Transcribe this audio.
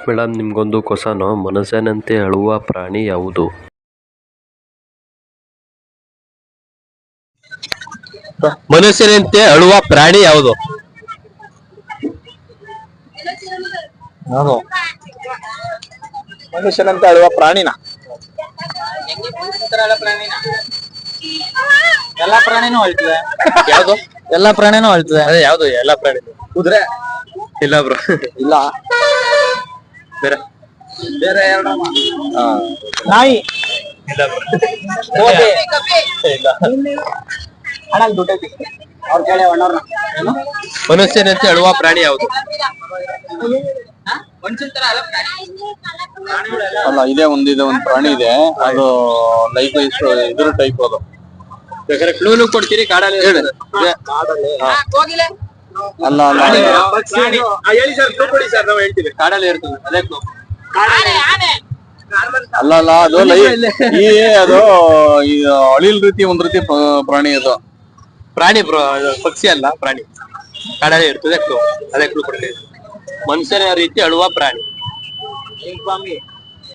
Madam ನಿಮ್ಗೊಂದು question. ಮನುಷ್ಯನಂತೆ ಅಳುವ ಪ್ರಾಣಿ ಯಾವುದು? ಮನುಷ್ಯನಂತೆ ಅಳುವ ಪ್ರಾಣಿ ಯಾವುದು? ಮನುಷ್ಯನಂತೆ ಅಳುವ ಪ್ರಾಣಿನ ಎಲ್ಲಾ ಪ್ರಾಣಿನೂ ಅಳ್ತದೆ. ಯಾವುದು? ಎಲ್ಲಾ ಪ್ರಾಣಿನೂ ಅಳ್ತದೆ. ಅದೇ ಯಾವುದು? ಎಲ್ಲಾ ಪ್ರಾಣಿ. ಕುದುರೆ ಇಲ್ಲ ಬ್ರೋ, ಇಲ್ಲ. ಬೇರೆ ಬೇರೆ ನಾಯಿ ಇಲ್ಲ ಬ್ರೋ. ಕೋತಿ ಇಲ್ಲ. ಹಣ ದುಡ್ಡೈತಿ ಅವ್ರ ಕೇಳಿ ಅಣ್ಣವ್ರನ್ನ. ಏನು ಮನುಷ್ಯನಂತೆ ಅಳುವ ಪ್ರಾಣಿ ಯಾವುದು? ಅಲ್ಲ, ಇದೇ ಒಂದಿದೆ, ಒಂದು ಪ್ರಾಣಿ ಇದೆ. ಅದು ಲೈಫ್ ಇದ್ರ ಟೈಪ್. ಅದು ಬೇಕಾದ್ರೆ ಕ್ಲೂನು ಕೊಡ್ತೀರಿ. ಕಾಡಲ್ಲಿ ಹೇಳಿ. ಅಲ್ಲ ಅಲ್ಲ ಹೇಳಿ ಸರ್, ಕ್ಲೂ ಕೊಡಿ ಸರ್, ನಾವು ಹೇಳ್ತೀವಿ. ಕಾಡಲ್ಲಿ ಇರ್ತದೆ, ಅದೇ ಕ್ಲೂ. ಅಲ್ಲ ಅಲ್ಲ ಅದು ಅದು ಅಳಿಲ್ ರೀತಿ ಒಂದ್ ರೀತಿ ಪ್ರಾಣಿ ಅದು. ಪ್ರಾಣಿ ಬ್ರೋ, ಪಕ್ಷಿ ಅಲ್ಲ, ಪ್ರಾಣಿ. ಕಾಡಲ್ಲಿ ಇರ್ತದೆ, ಕ್ಲೂ. ಅದೇ ಕ್ಲೂ ಕೊಡ್ತೀವಿ. ಮನುಷ್ಯನ ರೀತಿ ಅಳುವ ಪ್ರಾಣಿ.